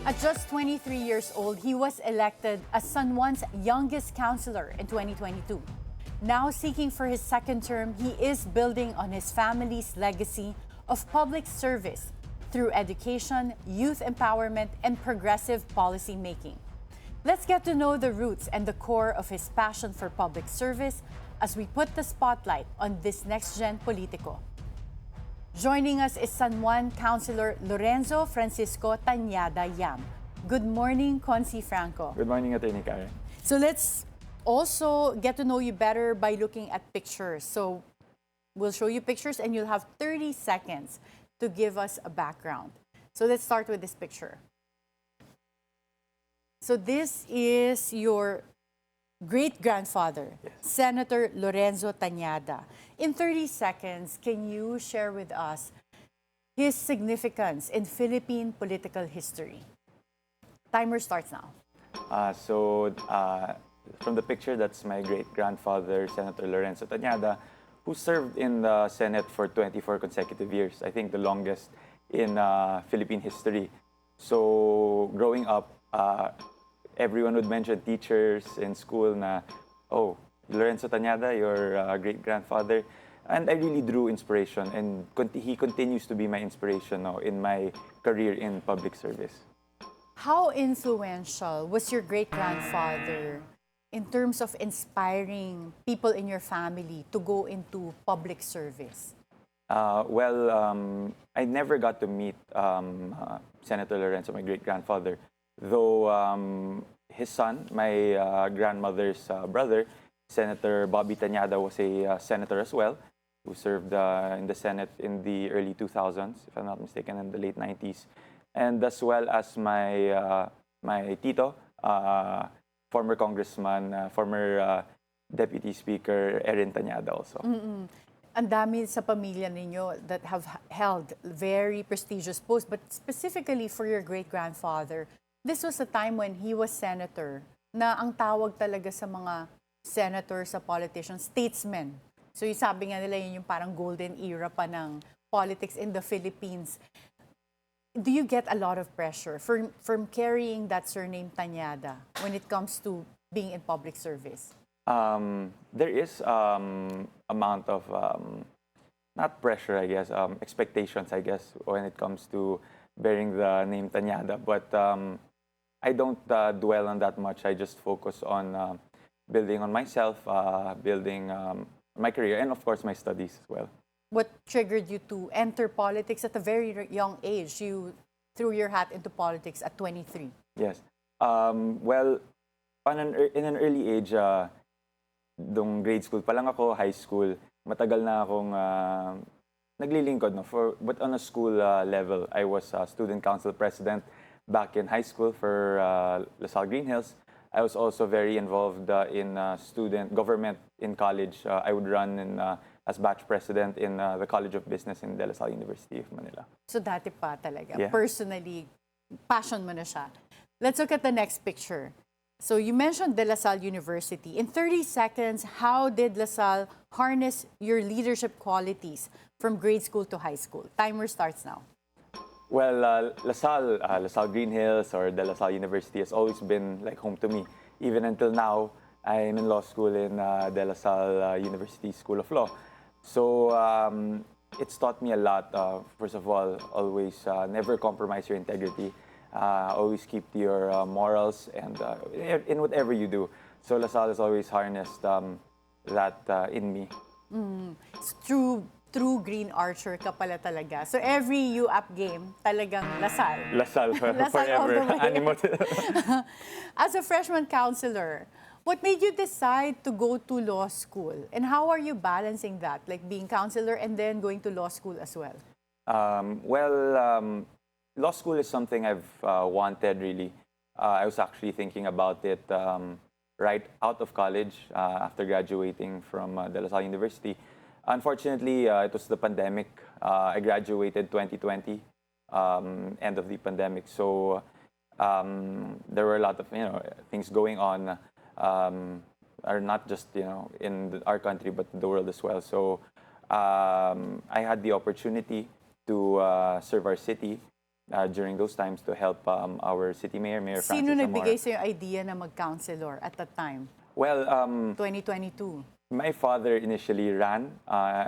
At just 23 years old, he was elected as San Juan's youngest councilor in 2022. Now seeking for his second term, he is building on his family's legacy of public service through education, youth empowerment, and progressive policy making. Let's get to know the roots and the core of his passion for public service as we put the spotlight on this next-gen Politiko. Joining us is San Juan Councilor Lorenzo Francisco Tañada-Yam. Good morning, Consi Franco. Good morning, Attorney Karen. So let's also get to know you better by looking at pictures. So we'll show you pictures and you'll have 30 seconds to give us a background. So let's start with this picture. So this is your great-grandfather, yes, Senator Lorenzo Tañada. In 30 seconds, can you share with us his significance in Philippine political history? Timer starts now. From the picture, that's my great-grandfather, Senator Lorenzo Tañada, who served in the Senate for 24 consecutive years. I think the longest in Philippine history. So growing up, everyone would mention teachers in school na, oh, Lorenzo Tañada, your great-grandfather. And I really drew inspiration, and he continues to be my inspiration now in my career in public service. How influential was your great-grandfather in terms of inspiring people in your family to go into public service? I never got to meet Senator Lorenzo, my great-grandfather, though his son, my grandmother's brother, Senator Bobby Tañada, was a senator as well, who served in the Senate in the early 2000s, if I'm not mistaken, in the late 90s. And as well as my tito, former congressman, former deputy speaker, Erin Tañada also. Ang dami sa pamilya ninyo that have held very prestigious posts, but specifically for your great-grandfather, this was a time when he was senator, na ang tawag talaga sa mga senators, sa politicians, statesmen. So yung sabi nga nila, yun yung parang golden era pa ng politics in the Philippines. Do you get a lot of pressure from carrying that surname Tañada when it comes to being in public service? There is amount of, not pressure, I guess, expectations, I guess, when it comes to bearing the name Tañada. But I don't dwell on that much. I just focus on building on myself, building my career, and of course my studies as well. What triggered you to enter politics at a very young age? You threw your hat into politics at 23. Yes. In an early age, dung grade school pa lang ako, high school, matagal na akong naglilingkod. No? But on a school level, I was student council president back in high school for LaSalle Green Hills. I was also very involved in student government in college. I would run as batch president in the College of Business in De La Salle University of Manila. So dati pa talaga, yeah, personally, passion mo na siya. Let's look at the next picture. So you mentioned De La Salle University. In 30 seconds, how did La Salle harness your leadership qualities from grade school to high school? Timer starts now. Well, LaSalle Green Hills or De La Salle University has always been like home to me. Even until now, I'm in law school in De La Salle University School of Law. So it's taught me a lot. First of all, always never compromise your integrity. Always keep to your morals and in whatever you do. So LaSalle has always harnessed that in me. It's true green archer ka pala talaga. So every UAP game, talagang LaSalle. LaSalle all forever. the way. As a freshman councilor, what made you decide to go to law school? And how are you balancing that? Like being councilor and then going to law school as well? Law school is something I've wanted, really. I was actually thinking about it right out of college after graduating from De La Salle University. Unfortunately, it was the pandemic. I graduated 2020, end of the pandemic. So there were a lot of things going on, are not just in our country but the world as well. So I had the opportunity to serve our city during those times to help our city mayor, Mayor Francis Sino Zamora. nagbigay sa'yo idea na mag-councilor at that time? Well, 2022. my father initially ran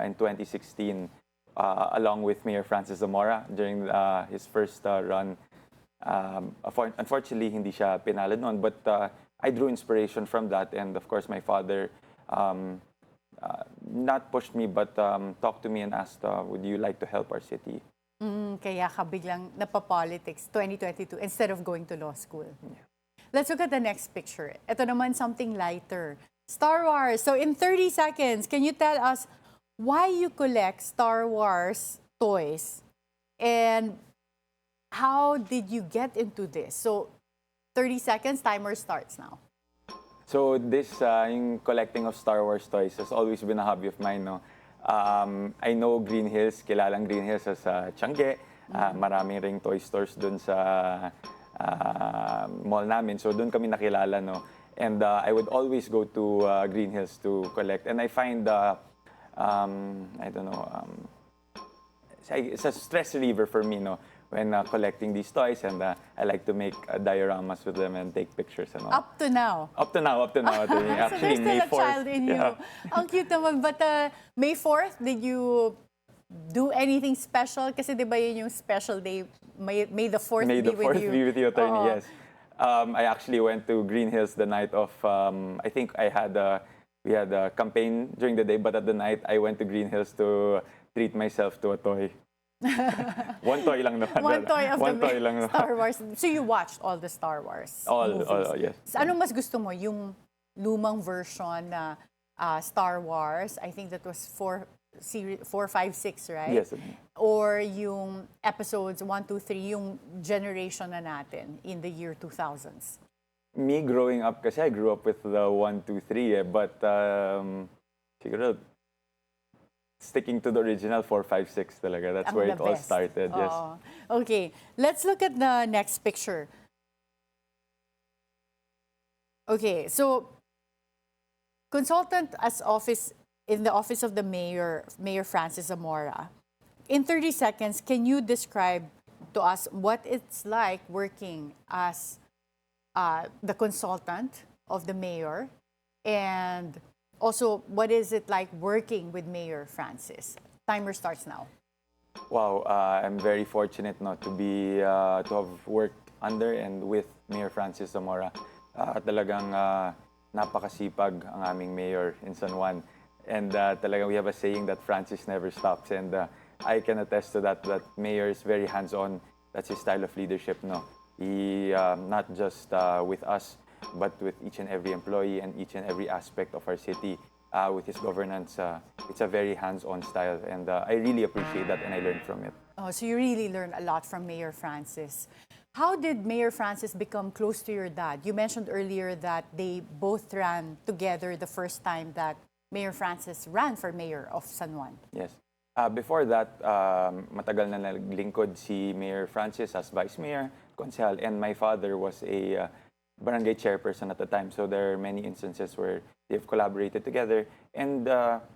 in 2016 along with Mayor Francis Zamora during his first run. Unfortunately, hindi siya pinalad noon, but I drew inspiration from that. And of course, my father not pushed me, but talked to me and asked, would you like to help our city? Kaya ka biglang napapolitics 2022 instead of going to law school. Yeah. Let's look at the next picture. Ito naman something lighter. Star Wars. So in 30 seconds, can you tell us why you collect Star Wars toys and how did you get into this? So 30 seconds, timer starts now. So this, yung collecting of Star Wars toys has always been a hobby of mine, no? I know Green Hills, kilalang Green Hills sa Tiangge. Maraming ring toy stores dun sa mall namin. So dun kami nakilala, no? And I would always go to Green Hills to collect. And I find, I don't know, it's a stress reliever for me, no? When collecting these toys, and I like to make dioramas with them and take pictures and all. Up to now? Up to now. So there's still a child in you. Ang cute naman. But May 4th, did you do anything special? Kasi di ba yun yung special day, May the 4th May the be with 4th you? be with you, attorney, yes. I actually went to Green Hills the night of, I think we had a campaign during the day, but at the night, I went to Green Hills to treat myself to a toy. One toy lang naman. One toy of One toy lang Star Wars. So you watched all the Star Wars all, movies? yes. So ano mas gusto mo? Yung lumang version na Star Wars, I think that was 4, 5, 6, right? Yes. Or yung episodes 1, 2, 3, yung generation na natin in the year 2000s? Me growing up, kasi I grew up with the 1, 2, 3, but siguro sticking to the original 4, 5, 6 talaga. That's where it all started. Yes. Okay, let's look at the next picture. Okay, so consultant in the office of the mayor, Mayor Francis Zamora. In 30 seconds, can you describe to us what it's like working as the consultant of the mayor, and also, what is it like working with Mayor Francis? Timer starts now. Wow, I'm very fortunate not to have worked under and with Mayor Francis Zamora. Talagang napakasipag ang aming mayor in San Juan. And talagang we have a saying that Francis never stops. And I can attest to that mayor is very hands-on. That's his style of leadership, no? He, not just with us, but with each and every employee and each and every aspect of our city, with his governance, it's a very hands-on style, and I really appreciate that, and I learned from it. Oh, so you really learned a lot from Mayor Francis. How did Mayor Francis become close to your dad? You mentioned earlier that they both ran together the first time that Mayor Francis ran for mayor of San Juan. Yes. Before that, matagal na naglingkod si Mayor Francis as vice mayor, konsehal, and my father was a barangay chairperson at the time. So there are many instances where they've collaborated together and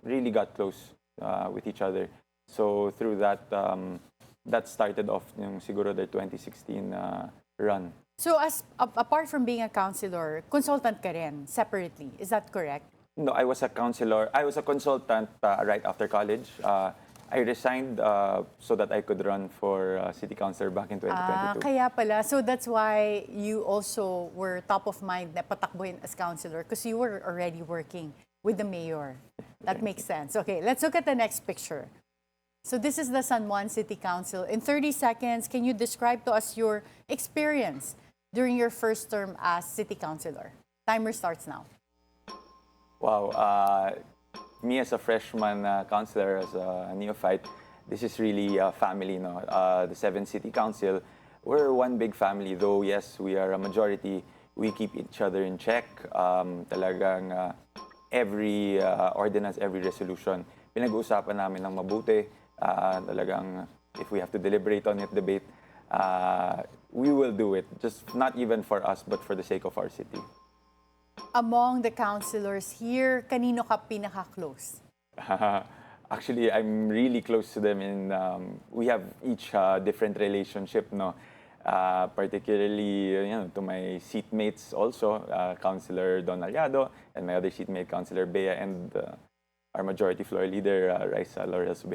really got close with each other. So through that, that started off yung siguro the 2016 run. So apart from being a councilor, consultant ka rin separately. Is that correct? No, I was a councilor. I was a consultant right after college. I resigned so that I could run for city councilor back in 2022. Kaya pala. So that's why you also were top of mind na patakbuhin as councilor because you were already working with the mayor. That makes sense. Okay, let's look at the next picture. So this is the San Juan City Council. In 30 seconds, can you describe to us your experience during your first term as city councilor? Timer starts now. Wow. Me as a freshman councilor, as a neophyte, this is really a family, no? The 7 City Council, we're one big family. Though, yes, we are a majority, we keep each other in check. Talagang every ordinance, every resolution, pinag-uusapan namin ng mabuti. Talagang if we have to deliberate on it, debate, we will do it. Just not even for us, but for the sake of our city. Among the councilors here, kanino ka pinaka-close? Actually, I'm really close to them, and we have each different relationship, no. Particularly, to my seatmates also, Councilor Don Aliado, and my other seatmate, Councilor Bea, and our majority floor leader, Raisa Lorenzo.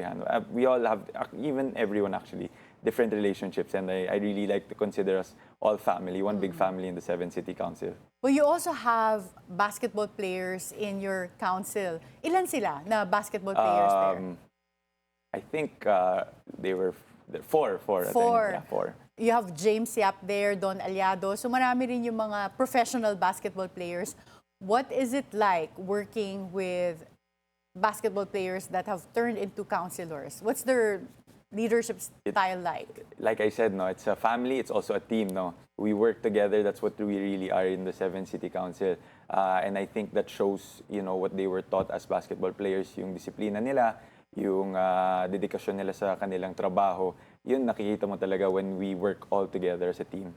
We all have, even everyone actually, different relationships, and I really like to consider us all family, one big family in the 7 City Council. Well, you also have basketball players in your council. Ilan sila na basketball players there? I think they were four. Four. Yeah, four. You have James Yap there, Don Aliado. So marami rin yung mga professional basketball players. What is it like working with basketball players that have turned into councilors? What's their leadership style like? Like I said, no, it's a family, it's also a team, no. We work together, that's what we really are in the 7 City Council. And I think that shows, what they were taught as basketball players, yung disiplina nila, yung dedikasyon nila sa kanilang trabaho. Yun nakikita mo talaga when we work all together as a team.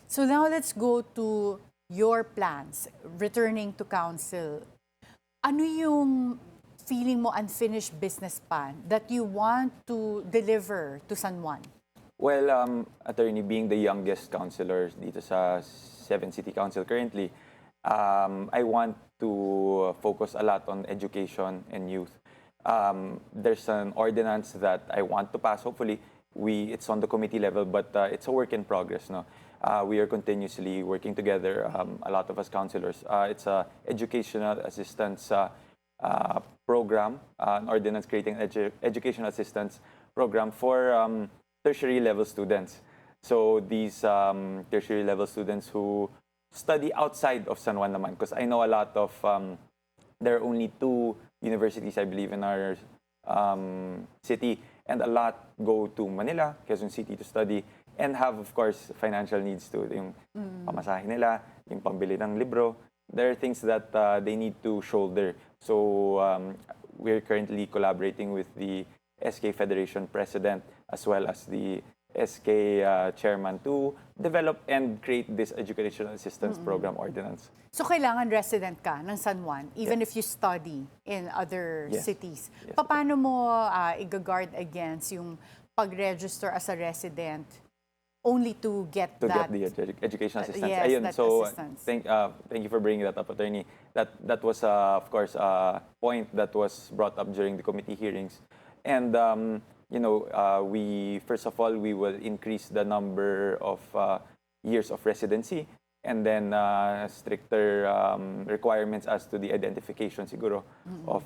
So now let's go to your plans, returning to council. Ano yung feeling mo unfinished business plan that you want to deliver to San Juan? Well, attorney, being the youngest councilor dito sa 7 City Council currently, I want to focus a lot on education and youth. There's an ordinance that I want to pass. Hopefully, it's on the committee level, but it's a work in progress. No, we are continuously working together. A lot of us councilors. It's a educational assistance program, an ordinance creating educational assistance program for tertiary level students. So these tertiary level students who study outside of San Juan naman, because I know a lot of there are only 2 universities, I believe, in our city, and a lot go to Manila, Quezon City to study, and have, of course, financial needs too. Yung pamasahe nila, yung pambili ng libro. There are things that they need to shoulder. So we're currently collaborating with the SK Federation President as well as the SK Chairman to develop and create this educational assistance program ordinance. So kailangan resident ka ng San Juan, even if you study in other cities. Yes. Paano mo i-guard against yung pag-register as a resident only to get to that get the educational assistance. yes, Ayun, that so assistance. thank you for bringing that up, attorney. That was of course a point that was brought up during the committee hearings, and we first of all we will increase the number of years of residency, and then stricter requirements as to the identification siguro of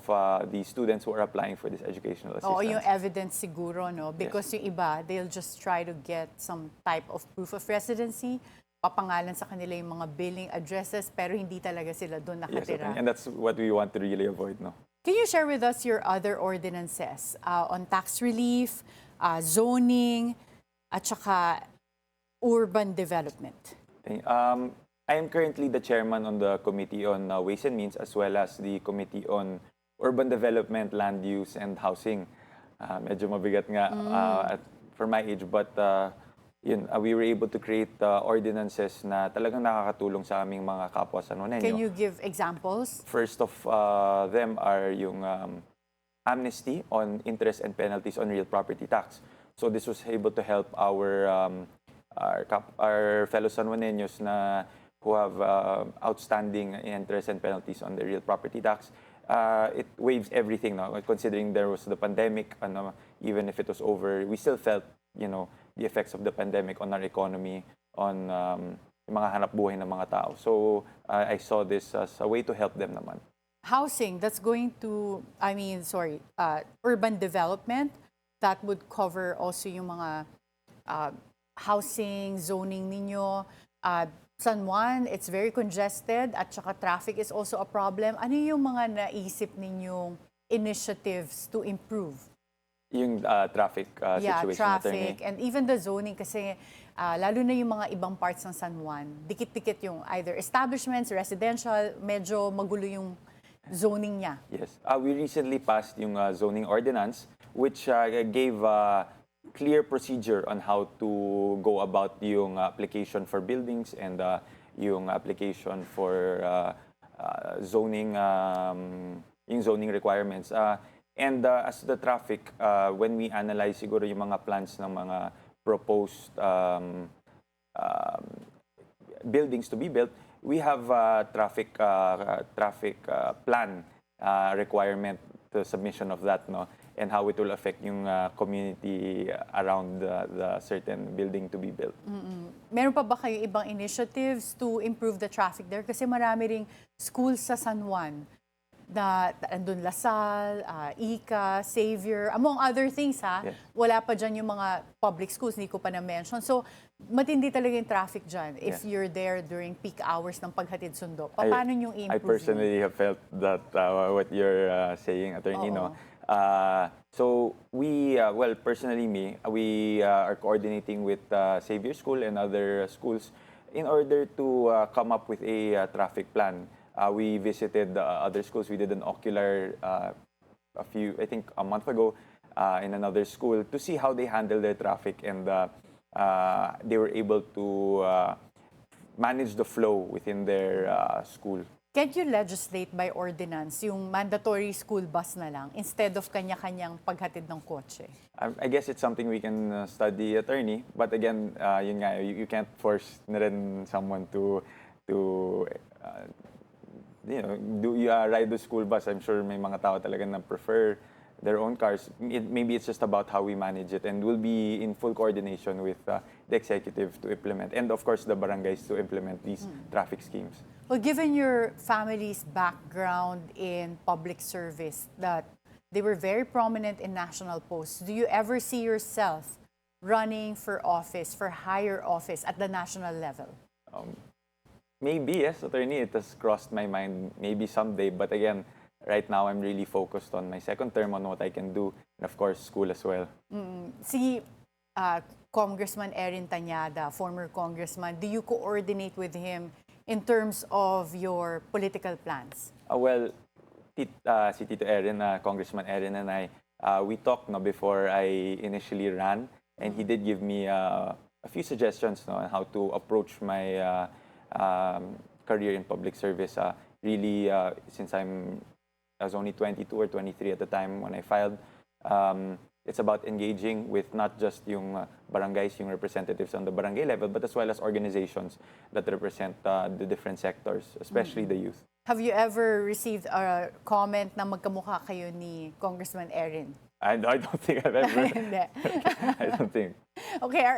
the students who are applying for this educational assistance. Oo, yung evidence siguro, no? Because yung iba, they'll just try to get some type of proof of residency, papangalan sa kanila yung mga billing addresses, pero hindi talaga sila doon nakatira. Yes, and that's what we want to really avoid, no? Can you share with us your other ordinances on tax relief, zoning, at saka urban development? I am currently the chairman on the Committee on Ways and Means, as well as the Committee on Urban Development, Land Use, and Housing. Medyo mabigat nga for my age, but we were able to create ordinances na talagang nakakatulong sa aming mga kapwa Sanjuanenyo. Can you give examples? First of them are yung amnesty on interest and penalties on real property tax. So this was able to help our fellow Sanjuaneños na who have outstanding interest and penalties on the real property tax. It waives everything now. Considering there was the pandemic, even if it was over, we still felt, the effects of the pandemic on our economy, on yung mga hanap buhay ng mga tao. So I saw this as a way to help them naman. Housing, that's going to, urban development, that would cover also yung mga housing, zoning ninyo. San Juan, it's very congested at saka traffic is also a problem. Ano yung mga naisip ninyong initiatives to improve? Yung traffic situation, traffic, attorney. and even the zoning kasi lalo na yung mga ibang parts ng San Juan, dikit-dikit yung either establishments, residential, medyo magulo yung zoning niya. Yes. We recently passed yung zoning ordinance, which gave clear procedure on how to go about yung application for buildings and yung application for zoning, yung zoning requirements. And as the traffic, when we analyze siguro yung mga plans ng mga proposed buildings to be built, we have traffic plan requirement, the submission of that, no, and how it will affect yung community around the certain building to be built. Meron pa ba kayo ibang initiatives to improve the traffic there? Kasi marami ring schools sa San Juan na andun Lasal, Ika, Xavier, among other things ha. Yes. Wala pa dyan yung mga public schools, hindi ko pa na-mention. So, matindi talaga yung traffic dyan if you're there during peak hours ng paghatid sundo. Paano yung i-improve? I personally have felt that what you're saying, Attorney, no? So we, well, personally we are coordinating with Xavier School and other schools in order to come up with a traffic plan. We visited other schools. We did an ocular I think a month ago in another school to see how they handle their traffic, and they were able to manage the flow within their school. Can't you legislate by ordinance yung mandatory school bus na lang instead of kanya-kanyang paghatid ng kotse? I guess it's something we can study, Attorney. But again, yun nga, you can't force na rin someone to ride the school bus. I'm sure may mga tao talaga na prefer their own cars. Maybe it's just about how we manage it, and we'll be in full coordination with the executive to implement, and of course the barangays to implement these traffic schemes. Well, given your family's background in public service, that they were very prominent in national posts, do you ever see yourself running for office, for higher office at the national level? Maybe, yes, Attorney, it has crossed my mind maybe someday. But again, right now I'm really focused on my second term, on what I can do, and of course, school as well. Si Congressman Erin Tañada, former congressman, do you coordinate with him in terms of your political plans? Well, si Tito Erin, Congressman Erin and I, we talked before I initially ran, and he did give me a few suggestions on how to approach my career in public service. Really, since I was only 22 or 23 at the time when I filed, it's about engaging with not just yung barangays, yung representatives on the barangay level, but as well as organizations that represent the different sectors, especially the youth. Have you ever received a comment na magkamukha kayo ni Congressman Erin? I don't think I've ever. Hindi. I don't think. Okay.